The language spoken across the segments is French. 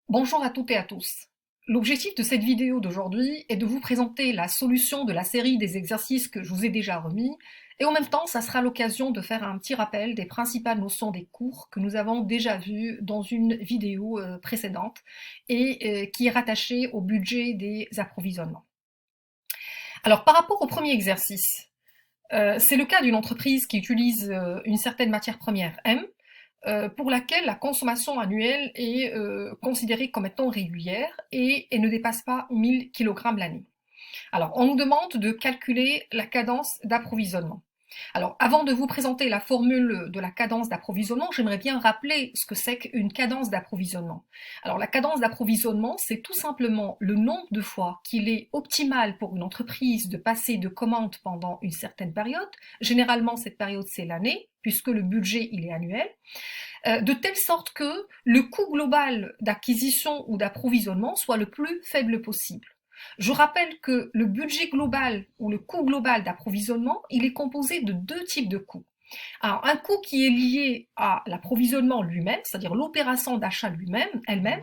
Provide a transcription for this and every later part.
Bonjour à toutes et à tous. L'objectif de cette vidéo d'aujourd'hui est de vous présenter la solution de la série des exercices que je vous ai déjà remis, et en même temps, ça sera l'occasion de faire un petit rappel des principales notions des cours que nous avons déjà vues dans une vidéo précédente et qui est rattachée au budget des approvisionnements. Alors, par rapport au premier exercice, c'est le cas d'une entreprise qui utilise une certaine matière première M, pour laquelle la consommation annuelle est considérée comme étant régulière et ne dépasse pas 1000 kg l'année. Alors, on nous demande de calculer la cadence d'approvisionnement. Alors, avant de vous présenter la formule de la cadence d'approvisionnement, j'aimerais bien rappeler ce que c'est qu'une cadence d'approvisionnement. Alors, la cadence d'approvisionnement, c'est tout simplement le nombre de fois qu'il est optimal pour une entreprise de passer de commandes pendant une certaine période. Généralement, cette période, c'est l'année, puisque le budget, il est annuel, de telle sorte que le coût global d'acquisition ou d'approvisionnement soit le plus faible possible. Je rappelle que le budget global ou le coût global d'approvisionnement, il est composé de deux types de coûts. Alors, un coût qui est lié à l'approvisionnement lui-même, c'est-à-dire l'opération d'achat elle-même,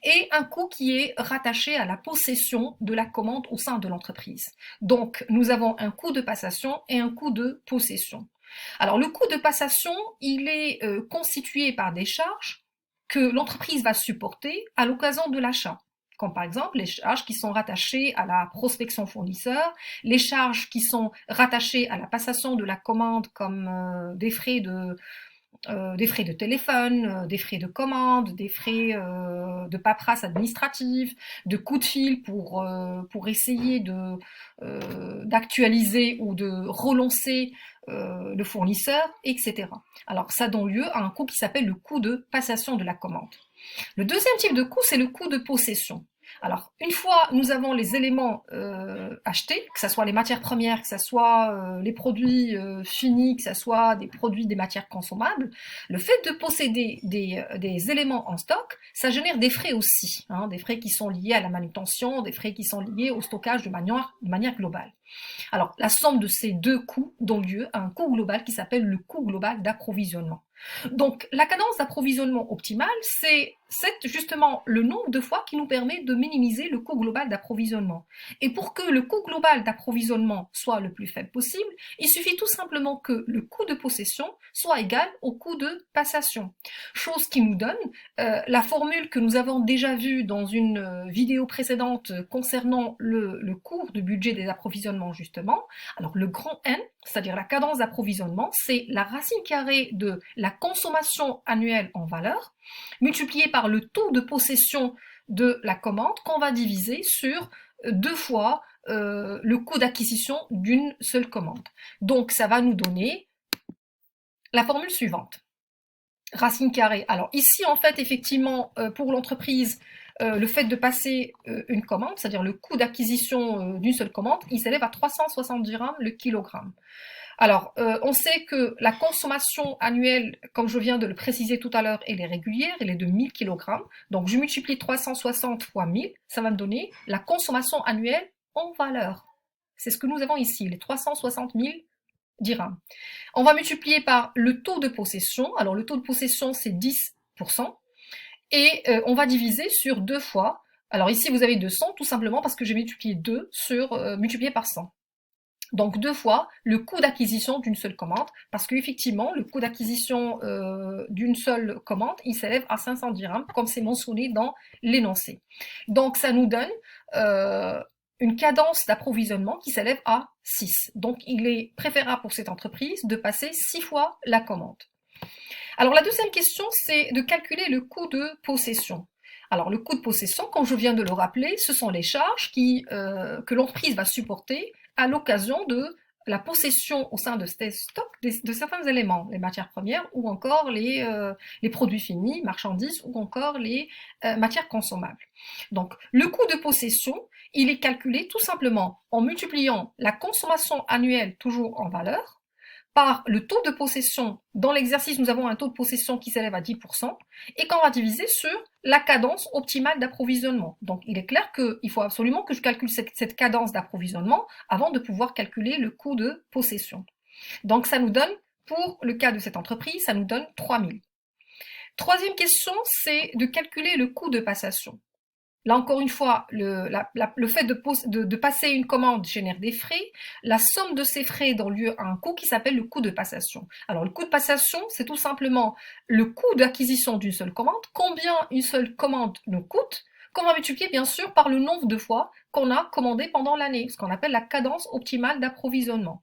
et un coût qui est rattaché à la possession de la commande au sein de l'entreprise. Donc, nous avons un coût de passation et un coût de possession. Alors, le coût de passation, il est constitué par des charges que l'entreprise va supporter à l'occasion de l'achat, comme par exemple les charges qui sont rattachées à la prospection fournisseur, les charges qui sont rattachées à la passation de la commande, comme des frais de téléphone, des frais de commande, des frais de paperasse administrative, de coups de fil pour essayer d'actualiser ou de relancer le fournisseur, etc. Alors ça donne lieu à un coût qui s'appelle le coût de passation de la commande. Le deuxième type de coût, c'est le coût de possession. Alors, une fois nous avons les éléments achetés, que ce soit les matières premières, que ce soit les produits finis, que ce soit des produits, des matières consommables, le fait de posséder des éléments en stock, ça génère des frais aussi, hein, des frais qui sont liés à la manutention, des frais qui sont liés au stockage de manière globale. Alors, la somme de ces deux coûts donne lieu à un coût global qui s'appelle le coût global d'approvisionnement. Donc, la cadence d'approvisionnement optimale, c'est justement le nombre de fois qui nous permet de minimiser le coût global d'approvisionnement. Et pour que le coût global d'approvisionnement soit le plus faible possible, il suffit tout simplement que le coût de possession soit égal au coût de passation. Chose qui nous donne la formule que nous avons déjà vue dans une vidéo précédente concernant le cours de budget des approvisionnements justement. Alors le grand N, c'est-à-dire la cadence d'approvisionnement, c'est la racine carrée de la consommation annuelle en valeur, multipliée par le taux de possession de la commande qu'on va diviser sur deux fois le coût d'acquisition d'une seule commande. Donc ça va nous donner la formule suivante. Racine carrée. Alors ici, en fait, effectivement, pour l'entreprise, le fait de passer une commande, c'est-à-dire le coût d'acquisition d'une seule commande, il s'élève à 370 grammes le kilogramme. Alors, on sait que la consommation annuelle, comme je viens de le préciser tout à l'heure, elle est régulière, elle est de 1000 kg. Donc, je multiplie 360 fois 1000, ça va me donner la consommation annuelle en valeur. C'est ce que nous avons ici, les 360 000 dirhams. On va multiplier par le taux de possession. Alors, le taux de possession, c'est 10%. Et on va diviser sur deux fois. Alors ici, vous avez 200, tout simplement parce que j'ai multiplié 2 multiplié par 100. Donc deux fois le coût d'acquisition d'une seule commande, parce qu'effectivement, le coût d'acquisition d'une seule commande, il s'élève à 500 dirhams, comme c'est mentionné dans l'énoncé. Donc ça nous donne une cadence d'approvisionnement qui s'élève à 6. Donc il est préférable pour cette entreprise de passer 6 fois la commande. Alors la deuxième question, c'est de calculer le coût de possession. Alors le coût de possession, comme je viens de le rappeler, ce sont les charges que l'entreprise va supporter à l'occasion de la possession au sein de ces stocks de certains éléments, les matières premières ou encore les produits finis, marchandises ou encore les matières consommables. Donc le coût de possession, il est calculé tout simplement en multipliant la consommation annuelle toujours en valeur par le taux de possession. Dans l'exercice, nous avons un taux de possession qui s'élève à 10% et qu'on va diviser sur la cadence optimale d'approvisionnement. Donc, il est clair qu'il faut absolument que je calcule cette cadence d'approvisionnement avant de pouvoir calculer le coût de possession. Donc, ça nous donne, pour le cas de cette entreprise, ça nous donne 3000. Troisième question, c'est de calculer le coût de passation. Là encore une fois, le fait de passer une commande génère des frais. La somme de ces frais donne lieu à un coût qui s'appelle le coût de passation. Alors le coût de passation, c'est tout simplement le coût d'acquisition d'une seule commande, combien une seule commande nous coûte, qu'on va multiplier bien sûr par le nombre de fois qu'on a commandé pendant l'année, ce qu'on appelle la cadence optimale d'approvisionnement.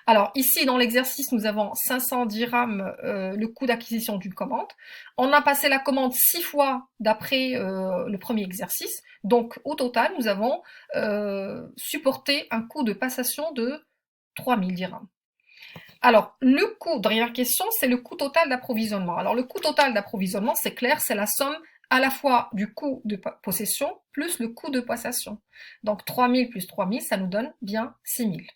Alors ici, dans l'exercice, nous avons 500 dirhams, le coût d'acquisition d'une commande. On a passé la commande 6 fois d'après le premier exercice. Donc au total, nous avons supporté un coût de passation de 3000 dirhams. Alors, le coût, dernière question, c'est le coût total d'approvisionnement. Alors, le coût total d'approvisionnement, c'est clair, c'est la somme à la fois du coût de possession plus le coût de passation. Donc, 3000 plus 3000, ça nous donne bien 6000.